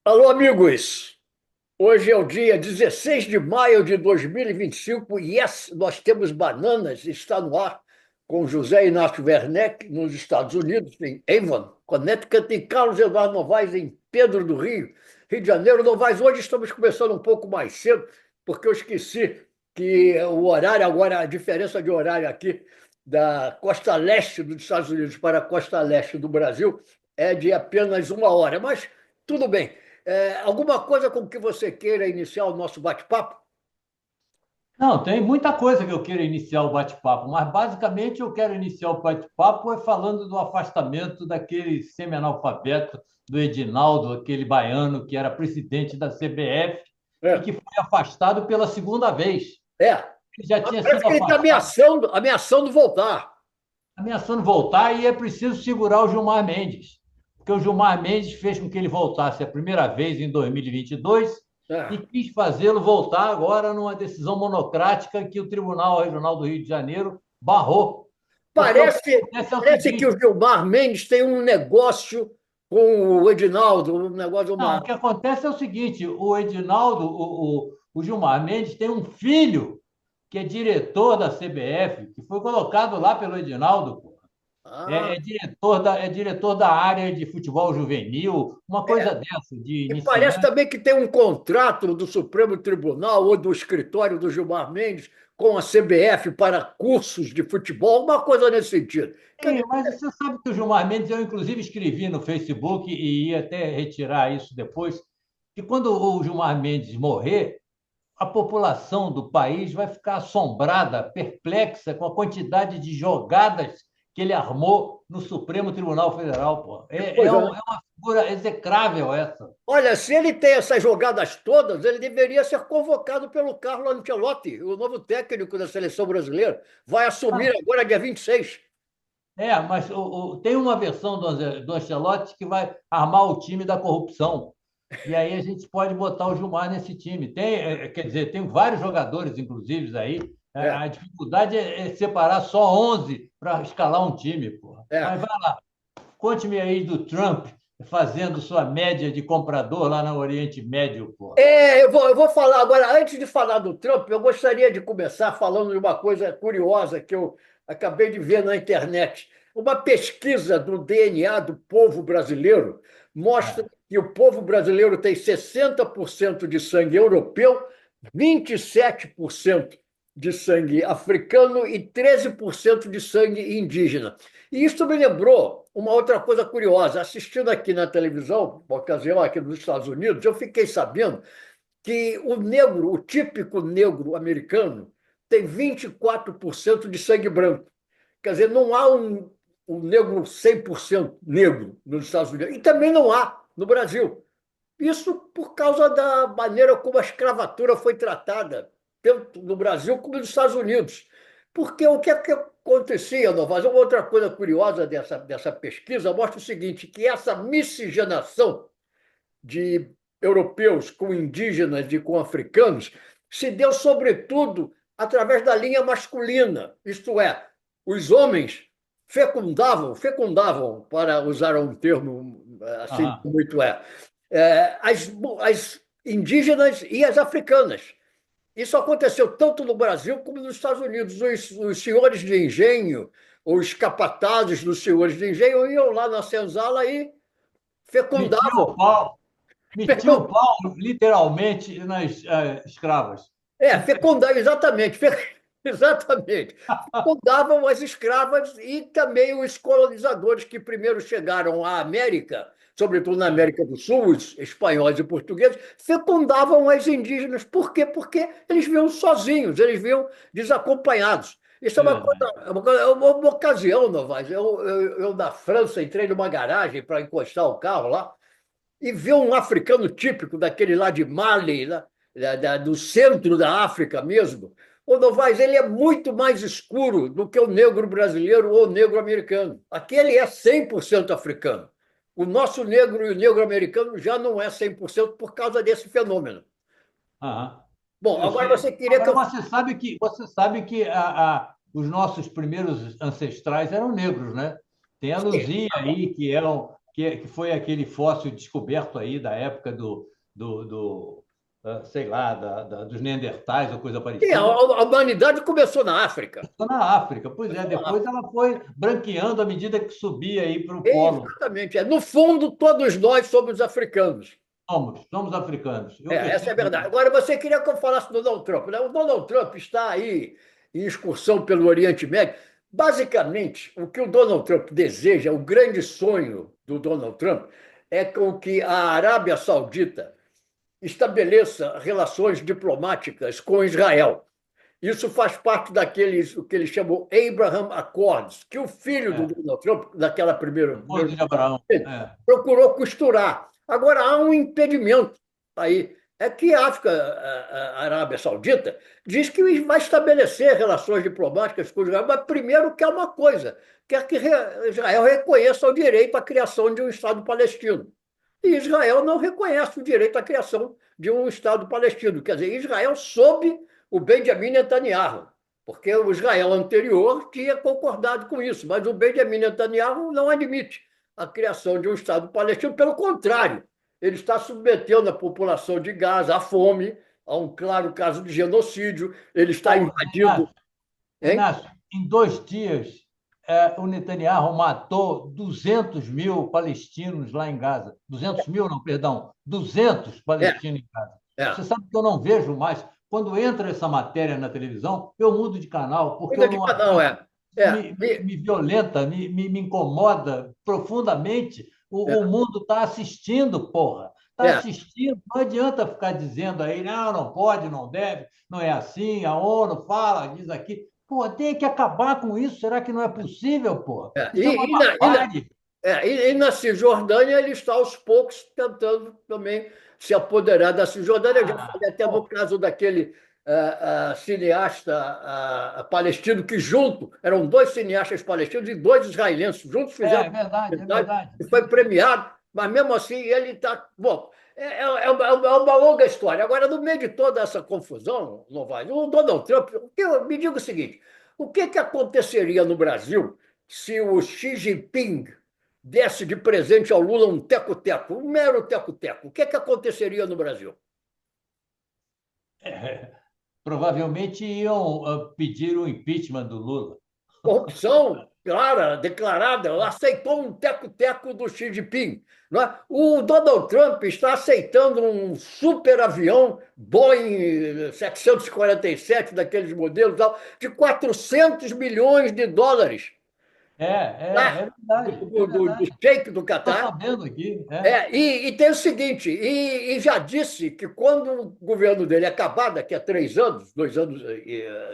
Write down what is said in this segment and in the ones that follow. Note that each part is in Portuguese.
Alô, amigos! Hoje é o dia 16 de maio de 2025 e yes, nós temos Bananas, está no ar, com José Inácio Werneck, nos Estados Unidos, em Avon, Connecticut, e Carlos Eduardo Novaes, em Pedro do Rio, Rio de Janeiro. Novaes, hoje estamos começando um pouco mais cedo, porque eu esqueci que o horário agora, a diferença de horário aqui da costa leste dos Estados Unidos para a costa leste do Brasil é de apenas uma hora, mas tudo bem. Alguma coisa com que você queira iniciar o nosso bate-papo? Não, tem muita coisa que eu quero iniciar o bate-papo, mas basicamente eu quero iniciar o bate-papo falando do afastamento daquele semi-analfabeto do Edinaldo, aquele baiano que era presidente da CBF e É, que foi afastado pela segunda vez. é. Ele já Mas tinha parece sido que ele está afastado, ameaçando voltar. ameaçando voltar, e é preciso segurar o Gilmar Mendes, porque o Gilmar Mendes fez com que ele voltasse a primeira vez em 2022 e É. quis fazê-lo voltar agora numa decisão monocrática que o Tribunal Regional do Rio de Janeiro barrou. Porque o que acontece é o Parece que o seguinte: Gilmar Mendes tem um negócio com o Edinaldo, um negócio, não, uma. o que acontece é o seguinte, o Edinaldo, o Gilmar Mendes tem um filho que é diretor da CBF, que foi colocado lá pelo Edinaldo, pô. Ah, É diretor da área de futebol juvenil, uma é. coisa dessa, de E parece iniciante. também que tem um contrato do Supremo Tribunal ou do escritório do Gilmar Mendes com a CBF para cursos de futebol, uma coisa nesse sentido. Quer Sim, dizer, mas você sabe que o Gilmar Mendes, eu inclusive escrevi no Facebook e ia até retirar isso depois, que quando o Gilmar Mendes morrer, a população do país vai ficar assombrada, perplexa com a quantidade de jogadas que ele armou no Supremo Tribunal Federal. Pô. pois é. É uma figura execrável essa. Olha, se ele tem essas jogadas todas, ele deveria ser convocado pelo Carlo Ancelotti, o novo técnico da seleção brasileira. Vai assumir agora dia 26. Mas tem uma versão do Ancelotti que vai armar o time da corrupção. E aí a gente pode botar o Gilmar nesse time. Quer dizer, tem vários jogadores, inclusive, aí. É, A dificuldade é separar só 11 para escalar um time, porra. é. Mas vai lá, conte-me aí do Trump fazendo sua média de comprador lá no Oriente Médio, porra. Eu vou falar agora, antes de falar do Trump, eu gostaria de começar falando de uma coisa curiosa que eu acabei de ver na internet. Uma pesquisa do DNA do povo brasileiro mostra Ah, que o povo brasileiro tem 60% de sangue europeu, 27% de sangue africano e 13% de sangue indígena. E isso me lembrou uma outra coisa curiosa. Assistindo aqui na televisão, uma ocasião aqui nos Estados Unidos, eu fiquei sabendo que o negro, o típico negro americano, tem 24% de sangue branco. Quer dizer, não há um negro 100% negro nos Estados Unidos. E também não há no Brasil. Isso por causa da maneira como a escravatura foi tratada, tanto no Brasil como nos Estados Unidos. Porque o que é que acontecia, Novaes? Uma outra coisa curiosa dessa pesquisa mostra o seguinte, que essa miscigenação de europeus com indígenas e com africanos se deu, sobretudo, através da linha masculina, isto é, os homens fecundavam, para usar um termo assim aham. muito as indígenas e as africanas. Isso aconteceu tanto no Brasil como nos Estados Unidos. Os senhores de engenho, os capatazes dos senhores de engenho iam lá na senzala e Metia o fecundavam. pau, metia o pau literalmente nas escravas. Fecundar, exatamente, exatamente. Fecundavam as escravas e também os colonizadores que primeiro chegaram à América, sobretudo na América do Sul, os espanhóis e portugueses, fecundavam as indígenas. Por quê? Porque eles vinham sozinhos, eles vinham desacompanhados. Isso É verdade. é uma ocasião, Novaes. Eu, na França, entrei numa garagem para encostar o carro lá e vê um africano típico, daquele lá de Mali, né? Do centro da África mesmo, o Novaes, ele é muito mais escuro do que o negro brasileiro ou o negro americano. Aquele é 100% africano. O nosso negro e o negro americano já não é 100% por causa desse fenômeno. Aham. Bom, Eu agora sei. você queria que Agora eu. você sabe que os nossos primeiros ancestrais eram negros, né? Tem a Sim, Luzia aí, que que foi aquele fóssil descoberto aí da época sei lá, dos Neandertais ou coisa E a, parecida. a humanidade começou na África. Só na África. Pois é, Começou na depois África. ela foi branqueando à medida que subia aí para o polo. Exatamente. No fundo, todos nós somos africanos. Somos africanos. Eu Essa é a percebo verdade. isso. Agora, você queria que eu falasse do Donald Trump, né? O Donald Trump está aí em excursão pelo Oriente Médio. Basicamente, o que o Donald Trump deseja, o grande sonho do Donald Trump, é com que a Arábia Saudita estabeleça relações diplomáticas com Israel. Isso faz parte daqueles, o que eles chamam Abraham Accords, que o filho do É, Donald Trump, naquela primeira, Acordo de Abraão. É. procurou costurar. Agora há um impedimento aí. É que a África, a Arábia Saudita, diz que vai estabelecer relações diplomáticas com Israel, mas primeiro quer uma coisa, quer que Israel reconheça o direito à criação de um Estado palestino. E Israel não reconhece o direito à criação de um Estado palestino. Quer dizer, Israel sob o Benjamin Netanyahu, porque o Israel anterior tinha concordado com isso, mas o Benjamin Netanyahu não admite a criação de um Estado palestino. Pelo contrário, ele está submetendo a população de Gaza à fome, a um claro caso de genocídio, ele está Ô, invadindo. Hein? Inácio, em 2 dias, o Netanyahu matou 200 mil palestinos lá em Gaza. 200 mil, não, perdão, 200 É, palestinos em Gaza. Você é. sabe que eu não vejo mais. Quando entra essa matéria na televisão, eu mudo de canal, porque Ainda eu de não não, aguento. é. É, Me violenta, me incomoda profundamente. é, O mundo está assistindo, porra. Está é. assistindo. Não adianta ficar dizendo aí, não, não pode, não deve, não é assim. A ONU fala, diz aqui. Pô, tem que acabar com isso. Será que não é possível, pô? É. Isso é uma Na, barbárie. e na Cisjordânia ele está aos poucos tentando também se apoderar da Cisjordânia. Eu já falei até no Pô, caso daquele cineasta palestino que junto, eram dois cineastas palestinos e dois israelenses, juntos fizeram é um verdade, é documentário verdade. e foi premiado, mas mesmo assim ele está. Bom, é uma longa história. Agora, no meio de toda essa confusão, Novaes, o Donald Trump, me diga o seguinte: o que aconteceria no Brasil se o Xi Jinping desse de presente ao Lula um teco-teco, um mero teco-teco? O que aconteceria no Brasil? Provavelmente iam pedir o impeachment do Lula. Corrupção clara, declarada, aceitou um teco-teco do Xi Jinping. Não é? O Donald Trump está aceitando um super avião Boeing 747, daqueles modelos, de 400 milhões de dólares, É lá verdade, é do verdade. Sheik do Estou Catar. sabendo aqui. E tem o seguinte, e já disse que quando o governo dele acabar, daqui a 3 anos, 2 anos,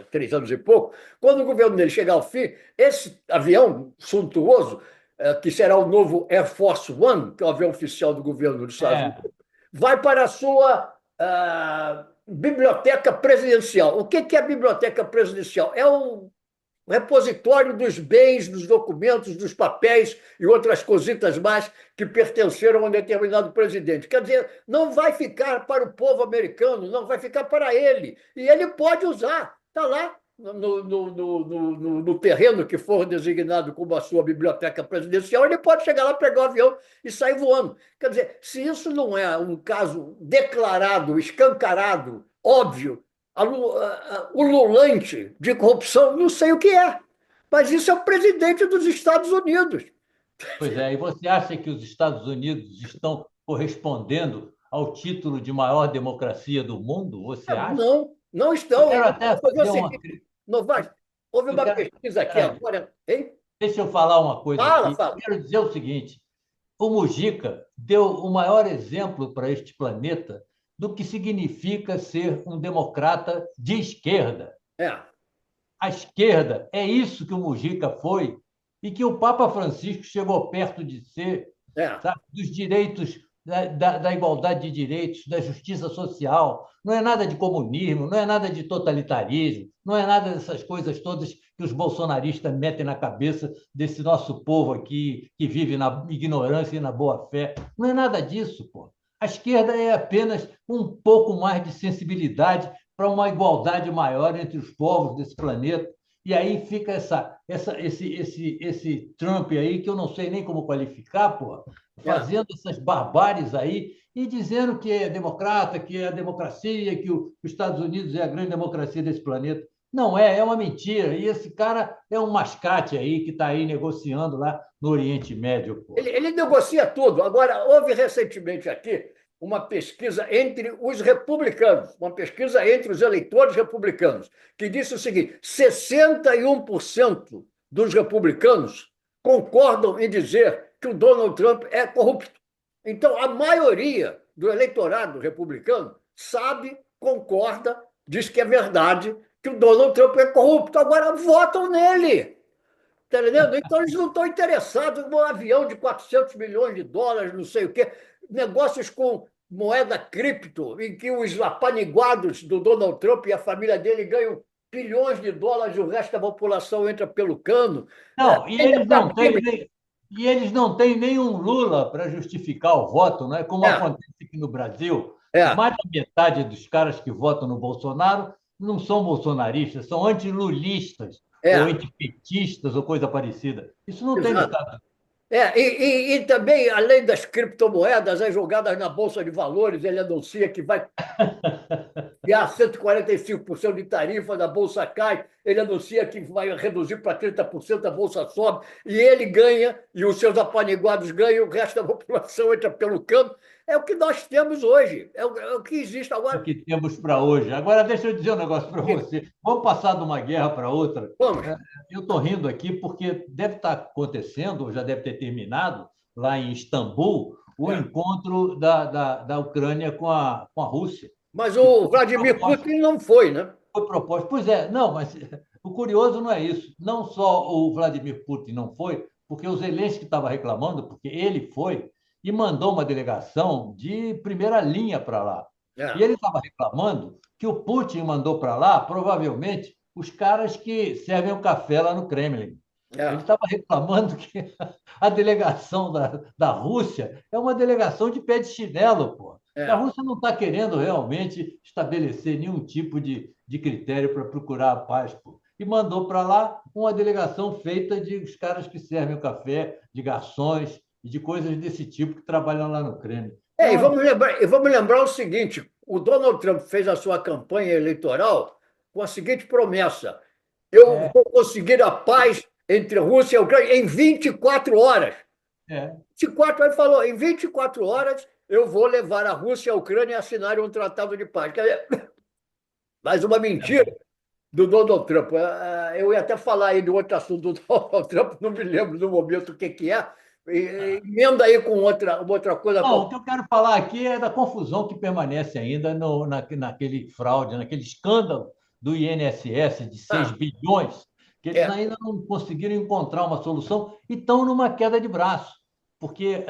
3 anos e pouco, quando o governo dele chegar ao fim, esse avião suntuoso, que será o novo Air Force One, que é o avião oficial do governo dos Estados Unidos, É. vai para a sua biblioteca presidencial. O que é a biblioteca presidencial? É o repositório dos bens, dos documentos, dos papéis e outras cositas mais que pertenceram a um determinado presidente. Quer dizer, não vai ficar para o povo americano, não vai ficar para ele. E ele pode usar, está lá no terreno que for designado como a sua biblioteca presidencial, ele pode chegar lá, pegar o avião e sair voando. Quer dizer, se isso não é um caso declarado, escancarado, óbvio, ululante de corrupção, não sei o que é. Mas isso é o presidente dos Estados Unidos. Pois é, e você acha que os Estados Unidos estão correspondendo ao título de maior democracia do mundo? Você acha? Não, não Eu estão. quero Eu até vou fazer o fazer uma. seguinte, Novaes, houve Eu uma quero. pesquisa aqui Peraí, agora, hein? deixa eu falar uma coisa Fala, aqui. Eu fala. quero dizer o seguinte: o Mujica deu o maior exemplo para este planeta do que significa ser um democrata de esquerda. É, A esquerda é isso que o Mujica foi e que o Papa Francisco chegou perto de ser, é. sabe? Dos direitos, da igualdade de direitos, da justiça social. Não é nada de comunismo, não é nada de totalitarismo, não é nada dessas coisas todas que os bolsonaristas metem na cabeça desse nosso povo aqui, que vive na ignorância e na boa-fé. Não é nada disso, pô. A esquerda é apenas um pouco mais de sensibilidade para uma igualdade maior entre os povos desse planeta. E aí fica esse Trump aí, que eu não sei nem como qualificar, pô, É. fazendo essas barbáries aí e dizendo que é democrata, que é a democracia, que os Estados Unidos é a grande democracia desse planeta. Não é, é uma mentira. E esse cara é um mascate aí que está aí negociando lá no Oriente Médio, pô. Ele negocia tudo. Agora, houve recentemente aqui uma pesquisa entre os republicanos, uma pesquisa entre os eleitores republicanos, que disse o seguinte: 61% dos republicanos concordam em dizer que o Donald Trump é corrupto. Então, a maioria do eleitorado republicano sabe, concorda, diz que é verdade que o Donald Trump é corrupto. Agora, votam nele. Tá entendendo? Então, eles não estão interessados num avião de 400 milhões de dólares, não sei o quê, negócios com moeda cripto, em que os apaniguados do Donald Trump e a família dele ganham bilhões de dólares e o resto da população entra pelo cano. Não, Crime. e eles não têm nenhum Lula para justificar o voto, não é? Como É, acontece aqui no Brasil. é, Mais da metade dos caras que votam no Bolsonaro não são bolsonaristas, são antilulistas ou é, antipetistas ou coisa parecida. Isso não tem nos exato. Estados Unidos. E também, além das criptomoedas as jogadas na Bolsa de Valores, ele anuncia que vai e a 145% de tarifa da Bolsa cai, ele anuncia que vai reduzir para 30%, a Bolsa sobe, e ele ganha, e os seus apaniguados ganham, o resto da população entra pelo cano. É o que nós temos hoje, é o que existe É o agora. que temos para hoje. Agora, deixa eu dizer um negócio para você. Vamos passar de uma guerra para outra. Vamos, Eu estou rindo aqui porque deve estar acontecendo, ou já deve ter terminado, lá em Istambul, o é. encontro da Ucrânia com a Rússia. Mas Que o Vladimir Putin não foi, né? foi proposto. Pois é, não, mas o curioso não é isso. Não só o Vladimir Putin não foi, porque o Zelensky estava reclamando, porque ele foi e mandou uma delegação de primeira linha para lá. E É, ele estava reclamando que o Putin mandou para lá, provavelmente, os caras que servem o café lá no Kremlin. Ele é, estava reclamando que a delegação da Rússia é uma delegação de pé de chinelo, pô. Que a é. Rússia não está querendo realmente estabelecer nenhum tipo de critério para procurar a paz, pô. E mandou para lá uma delegação feita de os caras que servem o café, de garçons e de coisas desse tipo que trabalham lá no Kremlin. É E uma vamos lembrar o seguinte: o Donald Trump fez a sua campanha eleitoral com a seguinte promessa: eu é, vou conseguir a paz entre a Rússia e a Ucrânia em 24 horas. é, 24, ele falou, em 24 horas eu vou levar a Rússia e a Ucrânia a assinarem um tratado de paz. Quer dizer, mais uma mentira do Donald Trump. Eu ia até falar aí de outro assunto do Donald Trump, não me lembro no momento o que que é. Emenda aí com outra coisa Não, o qualquer. que eu quero falar aqui é da confusão que permanece ainda naquele fraude, naquele escândalo do INSS de 6 Ah, bilhões, que eles é. ainda não conseguiram encontrar uma solução e estão numa queda de braço. Porque,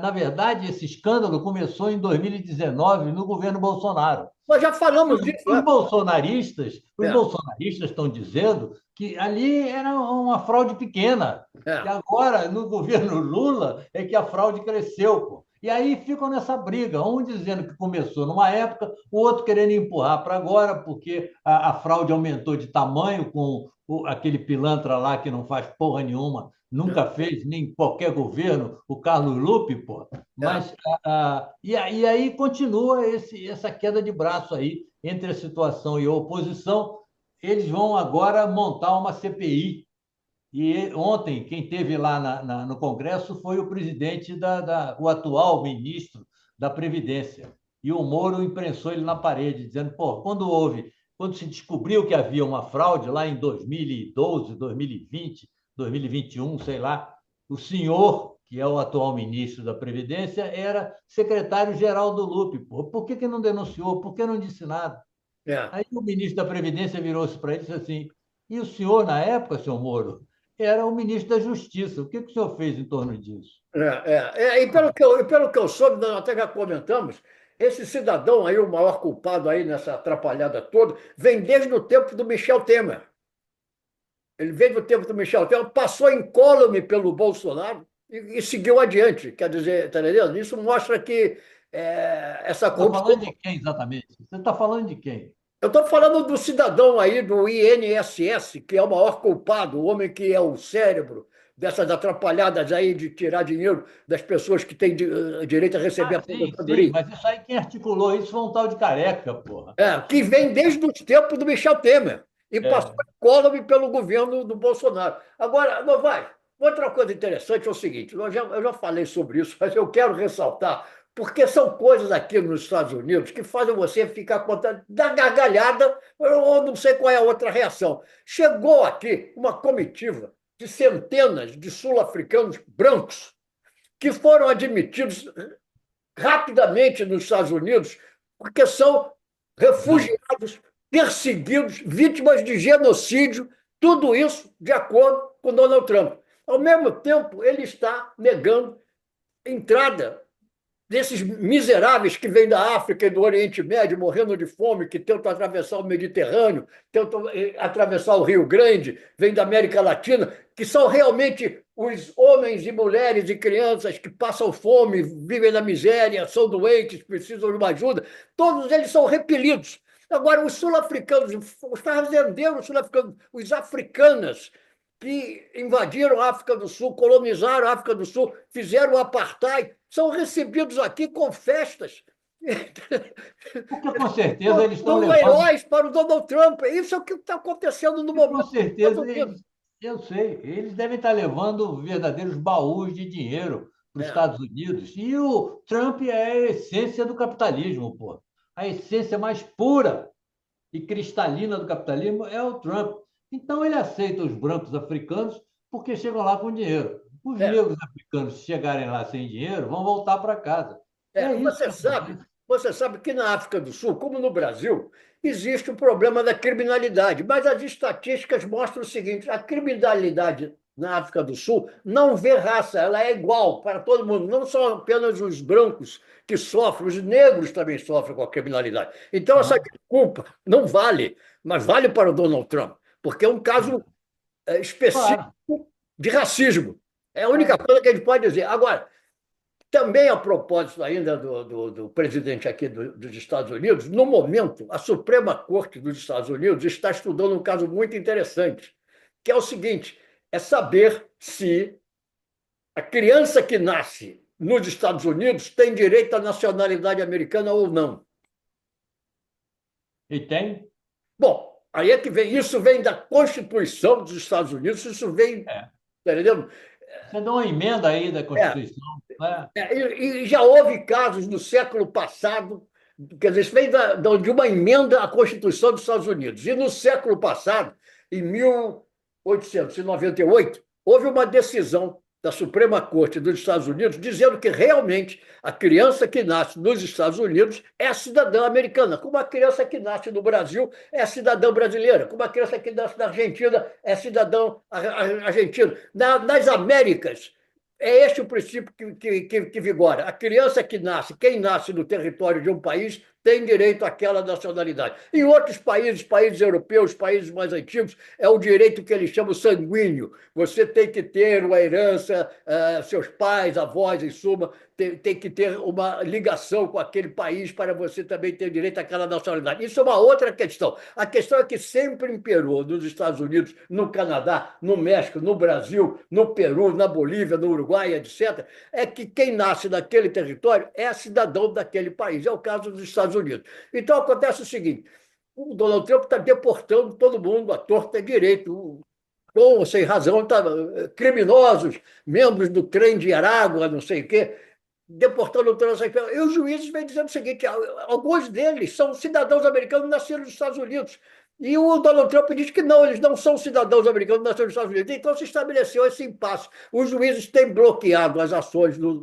na verdade, esse escândalo começou em 2019, no governo Bolsonaro. Nós já falamos disso, Os né? bolsonaristas, os É, bolsonaristas estão dizendo que ali era uma fraude pequena, que é. agora, no governo Lula, é que a fraude cresceu, pô. E aí ficam nessa briga, um dizendo que começou numa época, o outro querendo empurrar para agora, porque a fraude aumentou de tamanho com aquele pilantra lá que não faz porra nenhuma, nunca fez, nem qualquer governo, o Carlos Lupe, pô. É. Mas e aí continua essa queda de braço aí entre a situação e a oposição. Eles vão agora montar uma CPI. E ontem, quem teve lá no Congresso foi o presidente o atual ministro da Previdência. E o Moro imprensou ele na parede, dizendo: pô, quando se descobriu que havia uma fraude lá em 2012, 2020, 2021, sei lá, o senhor, que é o atual ministro da Previdência, era secretário-geral do Lupe. Pô, por que não denunciou? Por que não disse nada? É. Aí o ministro da Previdência virou-se para ele e disse assim: e o senhor, na época, senhor Moro, era o ministro da Justiça. O que o senhor fez em torno disso? E pelo que eu soube, nós até já comentamos, esse cidadão aí, o maior culpado aí nessa atrapalhada toda, vem desde o tempo do Michel Temer. Ele veio do tempo do Michel Temer, passou incólume pelo Bolsonaro e seguiu adiante. Quer dizer, tá entendendo? Isso mostra que essa Está corrupção. falando de quem exatamente? Você está falando de quem? Eu estou falando do cidadão aí do INSS, que é o maior culpado, o homem que é o cérebro dessas atrapalhadas aí de tirar dinheiro das pessoas que têm direito a receber Ah, sim, sim, aposentadoria. mas isso aí quem articulou isso foi um tal de Careca, porra. É, que vem desde os tempos do Michel Temer e passou É. incólume pelo governo do Bolsonaro. Agora, Novaes, outra coisa interessante é o seguinte: eu já falei sobre isso, mas eu quero ressaltar, porque são coisas aqui nos Estados Unidos que fazem você ficar contando da gargalhada, ou não sei qual é a outra reação. Chegou aqui uma comitiva de centenas de sul-africanos brancos que foram admitidos rapidamente nos Estados Unidos, porque são Não. refugiados, perseguidos, vítimas de genocídio, tudo isso de acordo com Donald Trump. Ao mesmo tempo, ele está negando entrada desses miseráveis que vêm da África e do Oriente Médio, morrendo de fome, que tentam atravessar o Mediterrâneo, tentam atravessar o Rio Grande, vêm da América Latina, que são realmente os homens e mulheres e crianças que passam fome, vivem na miséria, são doentes, precisam de uma ajuda. Todos eles são repelidos. Agora, os sul-africanos, os fazendeiros sul-africanos, os africanos, que invadiram a África do Sul, colonizaram a África do Sul, fizeram o apartheid, são recebidos aqui com festas. Porque com certeza eles estão São levando, heróis para o Donald Trump. Isso é o que está acontecendo no e com momento nos Estados certeza Unidos. eles, eu sei, eles devem estar levando verdadeiros baús de dinheiro para os É, Estados Unidos. E o Trump é a essência do capitalismo, pô. A essência mais pura e cristalina do capitalismo é o Trump. Então ele aceita os brancos africanos porque chegam lá com dinheiro. Os é, negros africanos, se chegarem lá sem dinheiro, vão voltar para casa. É é. isso que acontece. Você sabe que na África do Sul, como no Brasil, existe o problema da criminalidade, mas as estatísticas mostram o seguinte: a criminalidade na África do Sul não vê raça, ela é igual para todo mundo, não são apenas os brancos que sofrem, os negros também sofrem com a criminalidade. Então, essa Aham. desculpa não vale, mas vale para o Donald Trump, porque é um caso específico Claro. de racismo. É a única Claro. coisa que a gente pode dizer. Agora, também a propósito ainda do presidente aqui dos Estados Unidos, no momento, a Suprema Corte dos Estados Unidos está estudando um caso muito interessante, que é o seguinte: é saber se a criança que nasce nos Estados Unidos tem direito à nacionalidade americana ou não. E tem? Bom, aí é que vem, isso vem da Constituição dos Estados Unidos, isso vem, É. tá entendendo? Você dá uma emenda aí da É, Constituição, né? e já houve casos no século passado, quer dizer, isso vem de uma emenda à Constituição dos Estados Unidos. E no século passado, em 1898, houve uma decisão da Suprema Corte dos Estados Unidos dizendo que realmente a criança que nasce nos Estados Unidos é cidadã americana, como a criança que nasce no Brasil é cidadã brasileira, como a criança que nasce na Argentina é cidadão argentino. Nas Américas, é este o princípio que vigora. A criança que nasce, quem nasce no território de um país, tem direito àquela nacionalidade. Em outros países, países europeus, países mais antigos, é o direito que eles chamam sanguíneo. Você tem que ter uma herança, seus pais, avós, em suma, tem que ter uma ligação com aquele país para você também ter direito àquela nacionalidade. Isso é uma outra questão. A questão é que sempre imperou nos Estados Unidos, no Canadá, no México, no Brasil, no Peru, na Bolívia, no Uruguai, etc., é que quem nasce naquele território é cidadão daquele país. É o caso dos Estados Unidos. Então acontece o seguinte: o Donald Trump está deportando todo mundo à torta e direito, com ou sem razão, tá, criminosos, membros do trem de Aragua, não sei o quê, deportando o trânsito. E os juízes vêm dizendo o seguinte: alguns deles são cidadãos americanos nascidos nos Estados Unidos. E o Donald Trump diz que não, eles não são cidadãos americanos nascidos nos Estados Unidos. Então se estabeleceu esse impasse. Os juízes têm bloqueado as ações do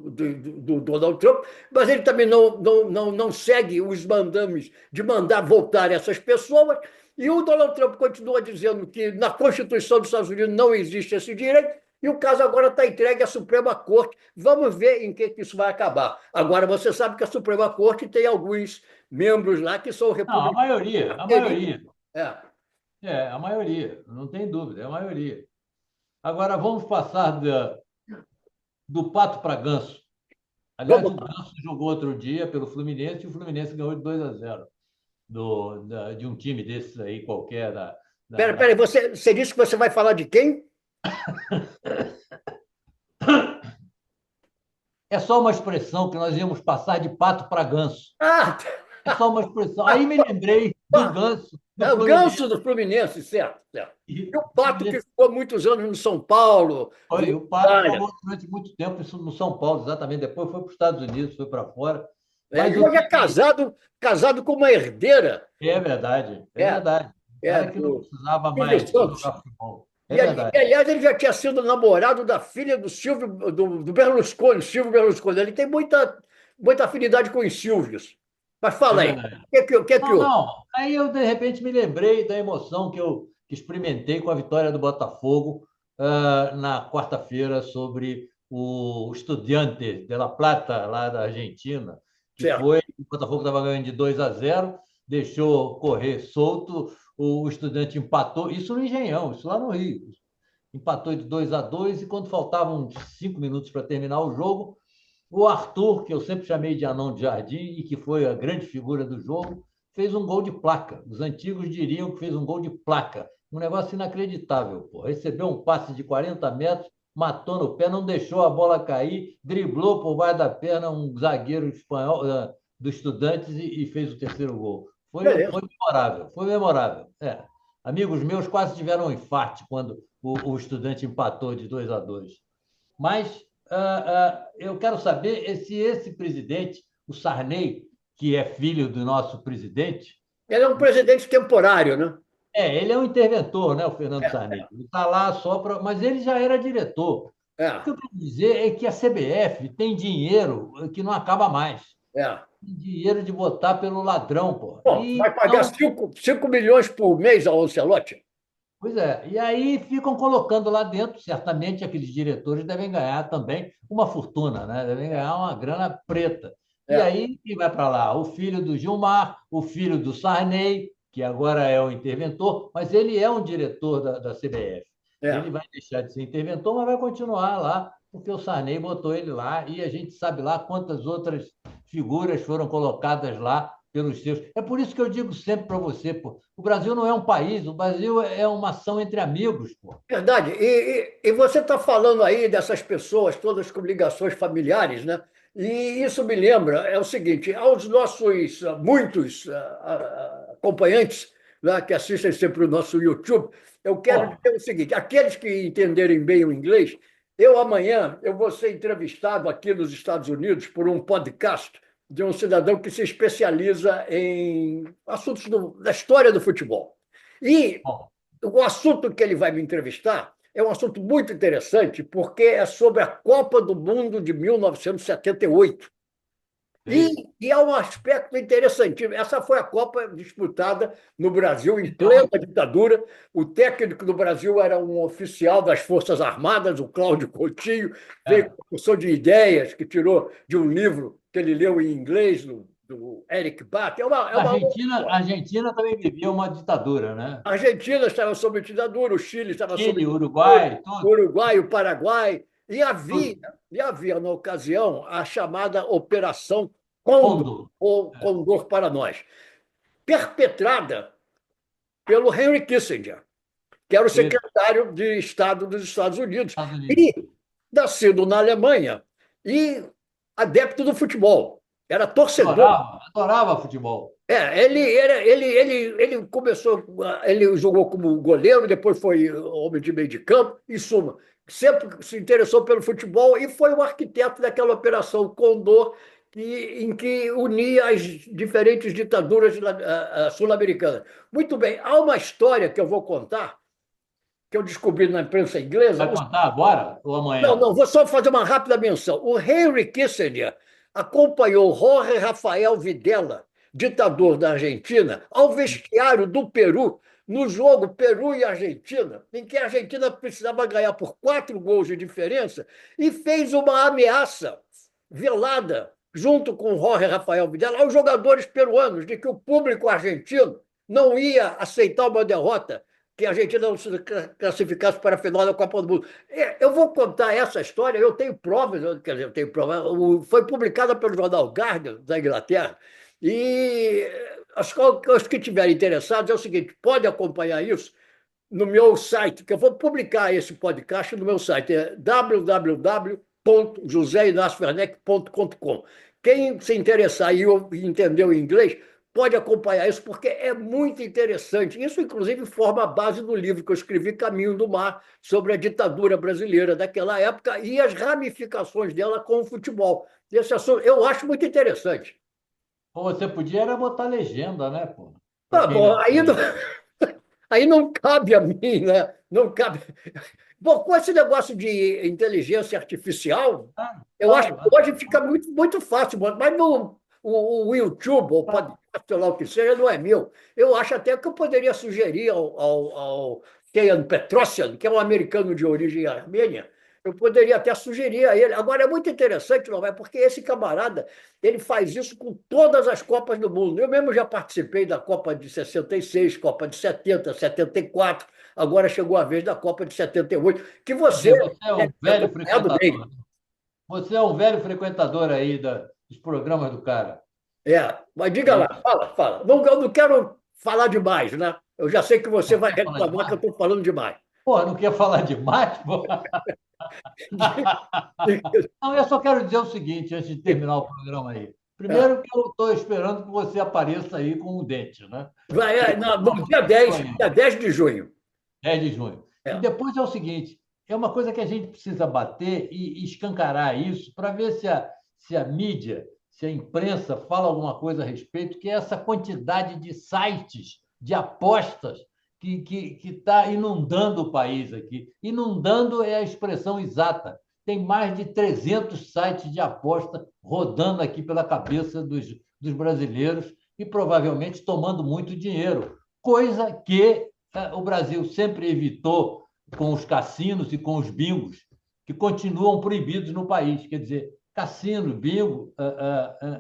Donald Trump, mas ele também não segue os mandames de mandar voltar essas pessoas. E o Donald Trump continua dizendo que na Constituição dos Estados Unidos não existe esse direito, e o caso agora está entregue à Suprema Corte. Vamos ver em que isso vai acabar. Agora, você sabe que a Suprema Corte tem alguns membros lá que são Não, a republicanos. maioria, a maioria. É, É, a maioria, não tem dúvida, é a maioria. Agora vamos passar do pato para ganso. Aliás, vamos o lá. Ganso jogou outro dia pelo Fluminense e o Fluminense ganhou de 2-0. de um time desses aí qualquer. Peraí, você disse que você vai falar de quem? É só uma expressão que nós íamos passar de pato para ganso. Ah, É só uma expressão. Aí me lembrei do ganso do é o Fluminense. Ganso do Fluminense, certo, certo. E E o Pato, que ficou muitos anos no São Paulo, foi, jogou o na Pato Itália. jogou durante muito tempo isso no São Paulo, exatamente. Depois foi para os Estados Unidos, foi para fora. E Mas o hoje que é casado com uma herdeira, é verdade, é é, verdade. é Cara que não do precisava Silvio mais Santos. jogar futebol. É E, verdade. aliás, ele já tinha sido namorado da filha do Silvio, do Berlusconi, Silvio Berlusconi. Ele tem muita afinidade com os Silvios. Mas É fala aí, verdade. o que é que Não, houve? não. Aí eu, de repente, me lembrei da emoção que experimentei com a vitória do Botafogo na quarta-feira sobre o Estudiantes de La Plata, lá da Argentina, que Certo. foi, o Botafogo estava ganhando de 2-0, deixou correr solto, o Estudiante empatou, isso no Engenhão, isso lá no Rio. Empatou de 2-2 e quando faltavam uns 5 minutos para terminar o jogo, o Arthur, que eu sempre chamei de Anão de Jardim e que foi a grande figura do jogo, fez um gol de placa. Os antigos diriam que fez um gol de placa. Um negócio inacreditável. Pô. Recebeu um passe de 40 metros, matou no pé, não deixou a bola cair, driblou por baixo da perna um zagueiro espanhol do Estudantes e fez o terceiro gol. Beleza. Foi memorável, foi memorável. É. Amigos meus quase tiveram um infarte quando o Estudante empatou de 2-2. Mas eu quero saber se esse presidente, o Sarney, que é filho do nosso presidente, Ele é um presidente temporário, né? ele é um interventor, né, o Fernando Sarney. Ele está lá só para. Mas ele já era diretor. O que É, eu quero dizer é que a CBF tem dinheiro que não acaba mais. é. Tem dinheiro de botar pelo ladrão, pô. Bom, E vai pagar então, 5 milhões por mês ao Ancelotti? pois é, e aí ficam colocando lá dentro, certamente aqueles diretores devem ganhar também uma fortuna, né? Devem ganhar uma grana preta. E É, aí quem vai para lá? O filho do Gilmar, o filho do Sarney, que agora é o interventor, mas ele é um diretor da CBF. Ele é. vai deixar de ser interventor, mas vai continuar lá, porque o Sarney botou ele lá e a gente sabe lá quantas outras figuras foram colocadas lá pelos seus. É por isso que eu digo sempre para você, pô, o Brasil não é um país, o Brasil é uma ação entre amigos, pô. Verdade. E você está falando aí dessas pessoas todas com ligações familiares, né? E isso me lembra, é o seguinte, aos nossos muitos acompanhantes, né, que assistem sempre o nosso YouTube, eu quero Pô, dizer o seguinte, aqueles que entenderem bem o inglês, eu amanhã eu vou ser entrevistado aqui nos Estados Unidos por um podcast de um cidadão que se especializa em assuntos da história do futebol. E pô, o assunto que ele vai me entrevistar é um assunto muito interessante, porque é sobre a Copa do Mundo de 1978. E, sei. e há um aspecto interessante. Essa foi a Copa disputada no Brasil em plena Então, ditadura. O técnico do Brasil era um oficial das Forças Armadas, o Cláudio Coutinho, veio é, com uma porção de ideias que tirou de um livro que ele leu em inglês, do Eric Bach. a Argentina, a Argentina também vivia uma ditadura, né? A Argentina estava sob ditadura, o Chile estava sob Chile, ditadura, Uruguai, o tudo, Uruguai, o Paraguai, tudo. e havia, na ocasião, a chamada Operação Condor, Fundo. ou Condor para nós, perpetrada pelo Henry Kissinger, que era o Isso, secretário de Estado dos Estados Unidos, Estados Unidos. e nascido na Alemanha, e adepto do futebol. Era torcedor. Adorava, adorava futebol. Ele começou, ele jogou como goleiro, depois foi homem de meio de campo, em suma, sempre se interessou pelo futebol e foi o arquiteto daquela Operação Condor, em que unia as diferentes ditaduras sul-americanas. Muito bem, há uma história que eu vou contar, que eu descobri na imprensa inglesa. Vai contar agora ou Não, amanhã? não, vou só fazer uma rápida menção. O Henry Kissinger acompanhou Jorge Rafael Videla, ditador da Argentina, ao vestiário do Peru, no jogo Peru e Argentina, em que a Argentina precisava ganhar por 4 gols de diferença, e fez uma ameaça velada, junto com Jorge Rafael Videla, aos jogadores peruanos, de que o público argentino não ia aceitar uma derrota, que a Argentina não se classificasse para a final da Copa do Mundo. Eu vou contar essa história, eu tenho provas, quer dizer, eu tenho provas, foi publicada pelo jornal Guardian, da Inglaterra, e os que estiverem interessados é o seguinte: pode acompanhar isso no meu site, que eu vou publicar esse podcast no meu site, é www.joseinaciowerneck.com. Quem se interessar e entender o inglês, pode acompanhar isso, porque é muito interessante. Isso, inclusive, forma a base do livro que eu escrevi, Caminho do Mar, sobre a ditadura brasileira daquela época e as ramificações dela com o futebol. Esse assunto eu acho muito interessante. Ou você podia era botar legenda, né, pô? Para Tá quem bom, não aí não cabe a mim, né? Não cabe. Bom, com esse negócio de inteligência artificial, Ah, eu acho claro, que hoje fica muito, muito fácil, mas no, o YouTube, ou claro. podcast, sei lá o que seja, não é meu. Eu acho até que eu poderia sugerir ao Keyan Petrosyan, que é um americano de origem armênia, eu poderia até sugerir a ele. Agora, é muito interessante, não é? Porque esse camarada, ele faz isso com todas as Copas do Mundo. Eu mesmo já participei da Copa de 66, Copa de 70, 74, agora chegou a vez da Copa de 78, que Quer você dizer, você é deve um ter velho acompanhado bem. frequentador. Você é um velho frequentador aí dos programas do cara. É, mas diga É lá, isso. fala, fala. Não, eu não quero falar demais, né? Eu já sei que você Não vai quer falar reclamar que eu demais? estou falando demais. Pô, não quer falar demais, pô? Não, eu só quero dizer o seguinte, antes de terminar o programa aí. É, Primeiro que eu estou esperando que você apareça aí com o dente, né? no dia 10, dia 10 de junho. 10 de junho. E É. depois é o seguinte, é uma coisa que a gente precisa bater e escancarar isso para ver se a mídia, se a imprensa fala alguma coisa a respeito, que é essa quantidade de sites, de apostas que está inundando o país aqui. Inundando é a expressão exata. Tem mais de 300 sites de aposta rodando aqui pela cabeça dos brasileiros e provavelmente tomando muito dinheiro, coisa que o Brasil sempre evitou com os cassinos e com os bingos, que continuam proibidos no país. Quer dizer, cassino, bingo,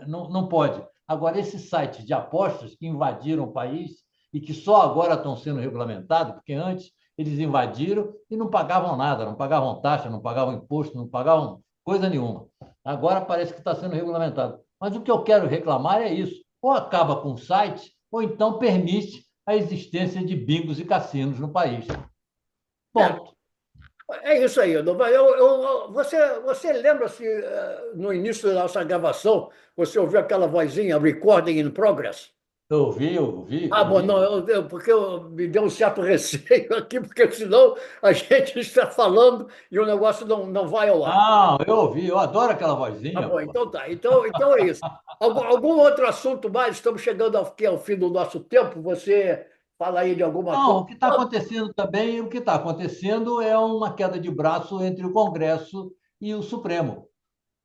não pode. Agora, esses sites de apostas que invadiram o país e que só agora estão sendo regulamentados, porque antes eles invadiram e não pagavam nada, não pagavam taxa, não pagavam imposto, não pagavam coisa nenhuma. Agora parece que está sendo regulamentado. Mas o que eu quero reclamar é isso. Ou acaba com o site, ou então permite a existência de bingos e cassinos no país. É, Ponto. é isso aí, Nova. Você lembra se no início da nossa gravação você ouviu aquela vozinha recording in progress? Eu Ah, bom, ouvi. não, porque me deu um certo receio aqui, porque senão a gente está falando e o negócio não vai ao ar. Não, eu ouvi, eu adoro aquela Tá vozinha, bom, pô. então tá. Então é isso. Algum outro assunto mais? Estamos chegando ao fim do nosso tempo. Você fala aí de alguma Não, coisa? o que está acontecendo também, o que está acontecendo é uma queda de braço entre o Congresso e o Supremo,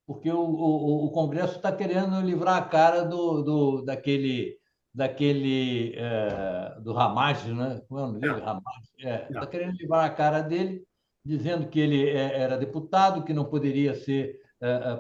porque o Congresso está querendo livrar a cara do Ramagem, né? Como é o nome dele? Ramagem. Está querendo livrar a cara dele, dizendo que ele era deputado, que não poderia ser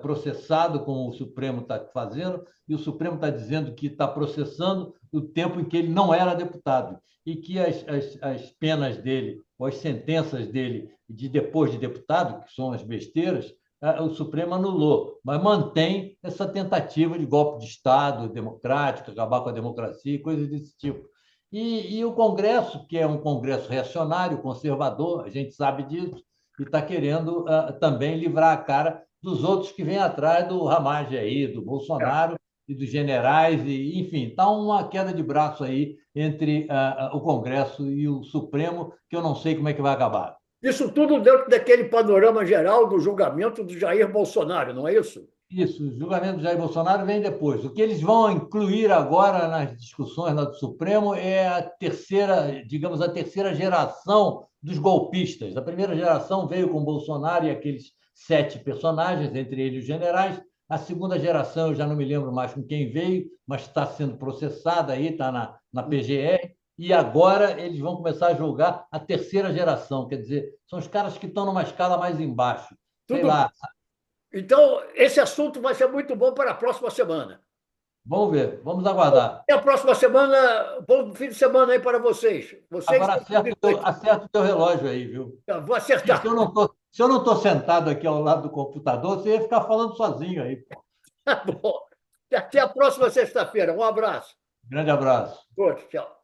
processado como o Supremo está fazendo, e o Supremo está dizendo que está processando o tempo em que ele não era deputado, e que as penas dele, ou as sentenças dele de depois de deputado, que são as besteiras, o Supremo anulou, mas mantém essa tentativa de golpe de Estado democrático, acabar com a democracia, coisas desse tipo. E o Congresso, que é um Congresso reacionário, conservador, a gente sabe disso, e está querendo também livrar a cara dos outros que vêm atrás do Ramagem aí, do Bolsonaro e dos generais, e, enfim, está uma queda de braço aí entre o Congresso e o Supremo, que eu não sei como é que vai acabar. Isso tudo dentro daquele panorama geral do julgamento do Jair Bolsonaro, não é isso? Isso, o julgamento do Jair Bolsonaro vem depois. O que eles vão incluir agora nas discussões lá do Supremo é a terceira, digamos, a terceira geração dos golpistas. A primeira geração veio com Bolsonaro e aqueles 7 personagens, entre eles os generais. A segunda geração, eu já não me lembro mais com quem veio, mas está sendo processada aí, está na PGR. E agora eles vão começar a julgar a terceira geração, quer dizer, são os caras que estão numa escala mais embaixo. Sei Tudo bem. lá, Então, esse assunto vai ser muito bom para a próxima semana. vamos ver, vamos aguardar. E a próxima semana, bom fim de semana aí para vocês. Vocês Agora têm tudo isso aí. acerta o teu relógio aí, viu? Eu vou Se acertar. eu não tô, se eu não estou sentado aqui ao lado do computador, você ia ficar falando sozinho aí, pô. Tá bom. Até a próxima sexta-feira. Um abraço. Grande abraço. Outro, tchau.